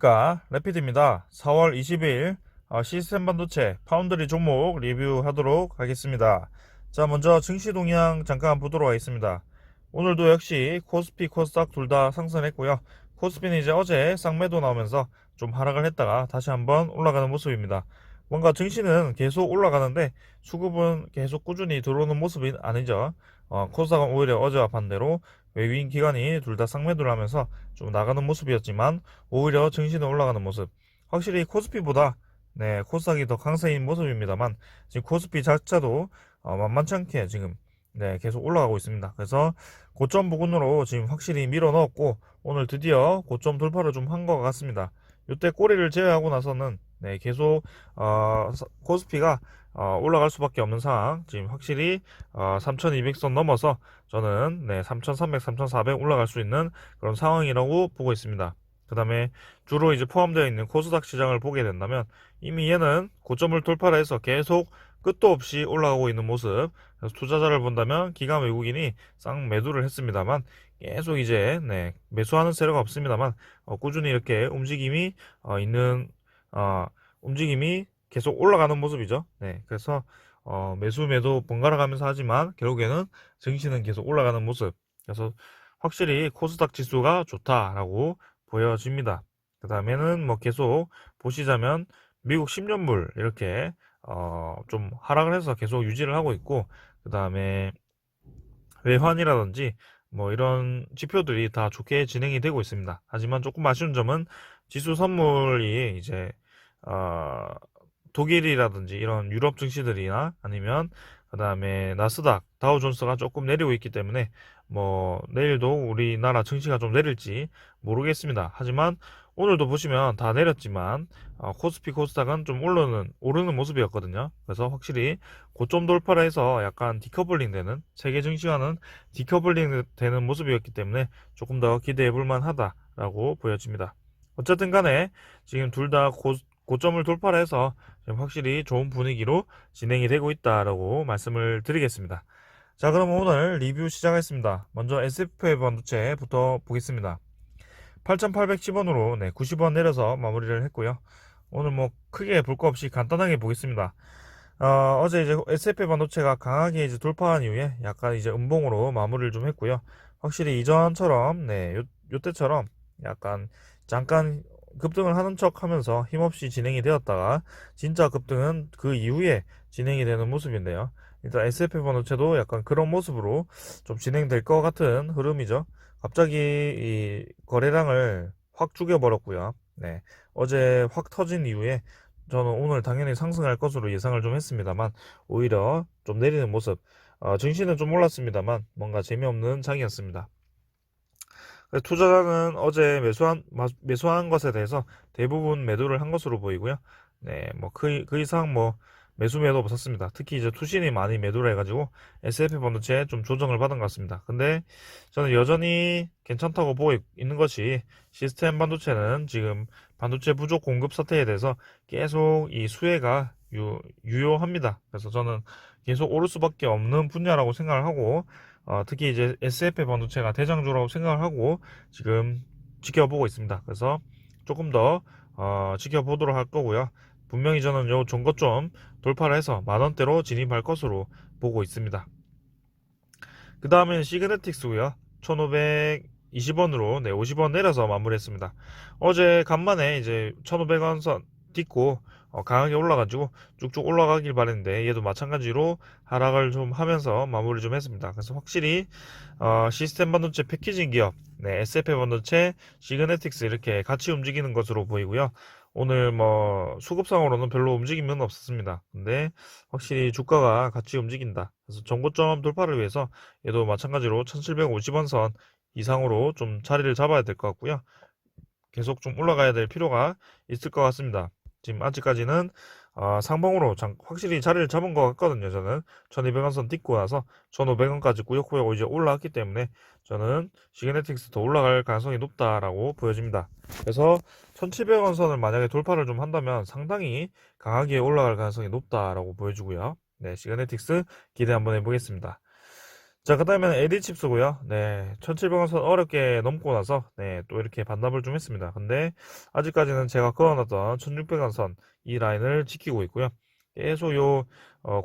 안녕하십니까, 래피드입니다. 4월 20일 시스템 반도체 파운드리 종목 리뷰하도록 하겠습니다. 자, 먼저 증시 동향 잠깐 보도록 하겠습니다. 오늘도 역시 코스피 코스닥 둘 다 상승했고요. 코스피는 이제 어제 쌍매도 나오면서 좀 하락을 했다가 다시 한번 올라가는 모습입니다. 뭔가 증시는 계속 올라가는데 수급은 계속 꾸준히 들어오는 모습이 아니죠. 코스닥은 오히려 어제와 반대로 외국인 기관이 둘 다 상매도를 하면서 좀 나가는 모습이었지만 오히려 증시는 올라가는 모습. 확실히 코스피보다 코스닥이 더 강세인 모습입니다만 지금 코스피 자체도 만만치 않게 지금 계속 올라가고 있습니다. 그래서 고점 부근으로 지금 확실히 밀어 넣었고 오늘 드디어 고점 돌파를 좀 한 것 같습니다. 이때 꼬리를 제외하고 나서는 계속 코스피가 올라갈 수밖에 없는 상황. 지금 확실히 3200선 넘어서 저는 3300, 3400 올라갈 수 있는 그런 상황이라고 보고 있습니다. 그 다음에 주로 이제 포함되어 있는 코스닥 시장을 보게 된다면 이미 얘는 고점을 돌파를 해서 계속 끝도 없이 올라가고 있는 모습. 그래서 투자자를 본다면 기관 외국인이 쌍 매도를 했습니다만 계속 이제 매수하는 세력가 없습니다만 꾸준히 이렇게 움직임이 있는 움직임이 계속 올라가는 모습이죠. 그래서 매수 매도 번갈아 가면서 하지만 결국에는 증시는 계속 올라가는 모습. 그래서 확실히 코스닥 지수가 좋다라고 보여집니다. 그 다음에는 뭐 계속 보시자면 미국 10년물 이렇게 좀 하락을 해서 계속 유지를 하고 있고, 그 다음에 외환이라든지 뭐 이런 지표들이 다 좋게 진행이 되고 있습니다. 하지만 조금 아쉬운 점은 지수 선물이 이제 어, 독일이라든지 이런 유럽 증시들이나 아니면 그 다음에 나스닥, 다우존스가 조금 내리고 있기 때문에 뭐 내일도 우리나라 증시가 좀 내릴지 모르겠습니다. 하지만 오늘도 보시면 다 내렸지만 코스피 코스닥은 좀 오르는 모습이었거든요. 그래서 확실히 고점 돌파를 해서 약간 디커블링 되는, 세계 증시와는 디커블링 되는 모습이었기 때문에 조금 더 기대해 볼 만하다라고 보여집니다. 어쨌든 간에 지금 둘 다 고점을 돌파를 해서 지금 확실히 좋은 분위기로 진행이 되고 있다라고 말씀을 드리겠습니다. 자, 그럼 오늘 리뷰 시작하겠습니다. 먼저 SF 반도체부터 보겠습니다. 8,810원으로 90원 내려서 마무리를 했고요. 오늘 뭐 크게 볼 거 없이 간단하게 보겠습니다. 어제 이제 SF 반도체가 강하게 이제 돌파한 이후에 약간 이제 음봉으로 마무리를 좀 했고요. 확실히 이전처럼 요때처럼 약간 잠깐 급등을 하는 척 하면서 힘없이 진행이 되었다가 진짜 급등은 그 이후에 진행이 되는 모습인데요. 일단 SF 반도체도 약간 그런 모습으로 좀 진행될 것 같은 흐름이죠. 갑자기 이 거래량을 확 죽여버렸고요. 어제 확 터진 이후에 저는 오늘 당연히 상승할 것으로 예상을 좀 했습니다만 오히려 좀 내리는 모습. 증시는 좀 올랐습니다만 뭔가 재미없는 장이었습니다. 투자자는 어제 매수한 것에 대해서 대부분 매도를 한 것으로 보이고요. 뭐 그 이상 뭐 매수 매도 없었습니다. 특히 이제 투신이 많이 매도를 해가지고 S&P 반도체에 좀 조정을 받은 것 같습니다. 근데 저는 여전히 괜찮다고 보고 있는 것이, 시스템 반도체는 지금 반도체 부족 공급 사태에 대해서 계속 이 수혜가 유효합니다. 그래서 저는 계속 오를 수밖에 없는 분야라고 생각을 하고, 특히 이제 SF 반도체가 대장주라고 생각을 하고 지금 지켜보고 있습니다. 그래서 조금 더 지켜보도록 할 거고요. 분명히 저는 요 종고점 돌파를 해서 만원대로 진입할 것으로 보고 있습니다. 그 다음엔 시그네틱스고요. 1520원으로 50원 내려서 마무리했습니다. 어제 간만에 이제 1500원 선 딛고 강하게 올라가지고 쭉쭉 올라가길 바랬는데 얘도 마찬가지로 하락을 좀 하면서 마무리 좀 했습니다. 그래서 확실히 시스템 반도체 패키징 기업, SF 반도체, 시그네틱스 이렇게 같이 움직이는 것으로 보이고요. 오늘 뭐 수급상으로는 별로 움직임은 없었습니다. 근데 확실히 주가가 같이 움직인다. 그래서 정고점 돌파를 위해서 얘도 마찬가지로 1750원 선 이상으로 좀 자리를 잡아야 될 것 같고요. 계속 좀 올라가야 될 필요가 있을 것 같습니다. 지금 아직까지는 상봉으로 확실히 자리를 잡은 것 같거든요. 저는 1200원 선 딛고 나서 1500원까지 꾸역꾸역 이제 올라왔기 때문에 저는 시그네틱스 더 올라갈 가능성이 높다라고 보여집니다. 그래서 1700원 선을 만약에 돌파를 좀 한다면 상당히 강하게 올라갈 가능성이 높다라고 보여주고요. 시그네틱스 기대 한번 해보겠습니다. 자, 그 다음에는 에디칩스고요. 네, 1700원 선 어렵게 넘고 나서 네, 또 이렇게 반납을 좀 했습니다. 근데 아직까지는 제가 그어놨던 1600원 선 이 라인을 지키고 있고요. 계속 요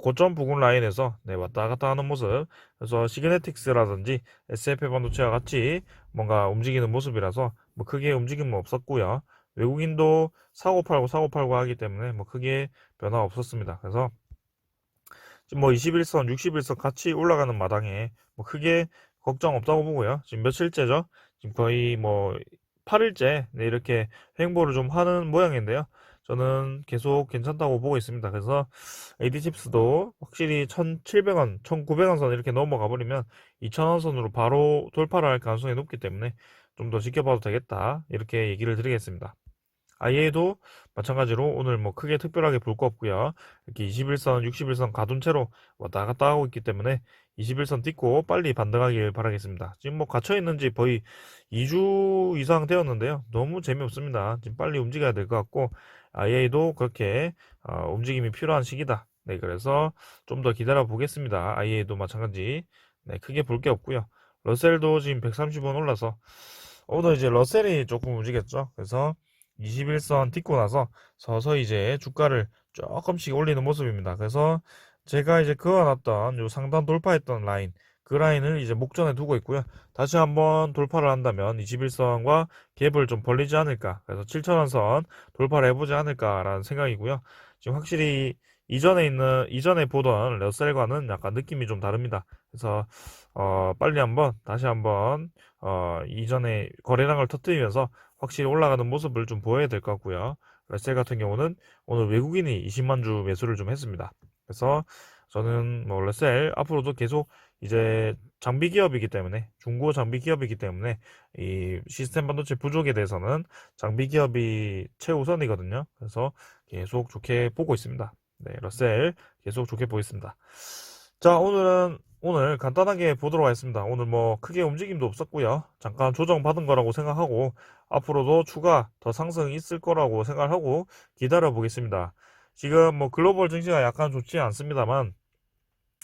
고점 부근 라인에서 네, 왔다 갔다 하는 모습. 그래서 시그네틱스라든지 SF 반도체와 같이 뭔가 움직이는 모습이라서 뭐 크게 움직임은 없었고요. 외국인도 사고 팔고 하기 때문에 뭐 크게 변화 없었습니다. 그래서 지금 뭐 21선, 61선 같이 올라가는 마당에 뭐 크게 걱정 없다고 보고요. 지금 며칠째죠? 지금 거의 뭐 8일째 네, 이렇게 횡보를 좀 하는 모양인데요. 저는 계속 괜찮다고 보고 있습니다. 그래서 AD칩스도 확실히 1,700원, 1,900원 선 이렇게 넘어가 버리면 2,000원 선으로 바로 돌파를 할 가능성이 높기 때문에 좀 더 지켜봐도 되겠다. 이렇게 얘기를 드리겠습니다. 아이에도 마찬가지로 오늘 뭐 크게 특별하게 볼 거 없고요. 이렇게 21선, 61선 가둔 채로 왔다 갔다 하고 있기 때문에 21선 딛고 빨리 반등하길 바라겠습니다. 지금 뭐 갇혀 있는지 거의 2주 이상 되었는데요. 너무 재미없습니다. 지금 빨리 움직여야 될 것 같고 IA도 그렇게 움직임이 필요한 시기다. 네, 그래서 좀 더 기다려 보겠습니다. IA도 마찬가지. 네, 크게 볼 게 없고요. 러셀도 지금 130원 올라서 오늘 이제 러셀이 조금 움직였죠. 그래서 21선 딛고 나서 서서히 이제 주가를 조금씩 올리는 모습입니다. 그래서 제가 이제 그어놨던 요 상단 돌파했던 라인, 그 라인을 이제 목전에 두고 있고요. 다시 한번 돌파를 한다면 21선과 갭을 좀 벌리지 않을까. 그래서 7천원 선 돌파를 해보지 않을까라는 생각이고요. 지금 확실히 이전에 보던 러셀과는 약간 느낌이 좀 다릅니다. 그래서 빨리 한번 다시 한번 이전에 거래량을 터뜨리면서 확실히 올라가는 모습을 좀 보여야 될 것 같고요. 러셀 같은 경우는 오늘 외국인이 20만 주 매수를 좀 했습니다. 그래서 저는 뭐 러셀 앞으로도 계속 이제 장비 기업이기 때문에 중고 장비 기업이기 때문에 이 시스템 반도체 부족에 대해서는 장비 기업이 최우선이거든요. 그래서 계속 좋게 보고 있습니다. 네, 러셀 계속 좋게 보겠습니다. 자, 오늘 간단하게 보도록 하겠습니다. 오늘 뭐 크게 움직임도 없었고요. 잠깐 조정 받은 거라고 생각하고 앞으로도 추가 더 상승이 있을 거라고 생각하고 기다려 보겠습니다. 지금 뭐 글로벌 증시가 약간 좋지 않습니다만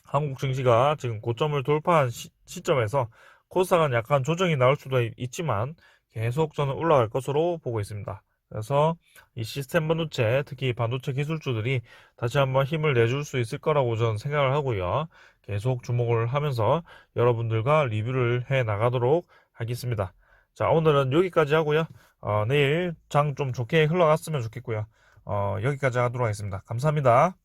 한국 증시가 지금 고점을 돌파한 시점에서 코스닥은 약간 조정이 나올 수도 있지만 계속 저는 올라갈 것으로 보고 있습니다. 그래서 이 시스템 반도체, 특히 반도체 기술주들이 다시 한번 힘을 내줄 수 있을 거라고 저는 생각을 하고요. 계속 주목을 하면서 여러분들과 리뷰를 해 나가도록 하겠습니다. 자, 오늘은 여기까지 하고요. 내일 장 좀 좋게 흘러갔으면 좋겠고요. 여기까지 하도록 하겠습니다. 감사합니다.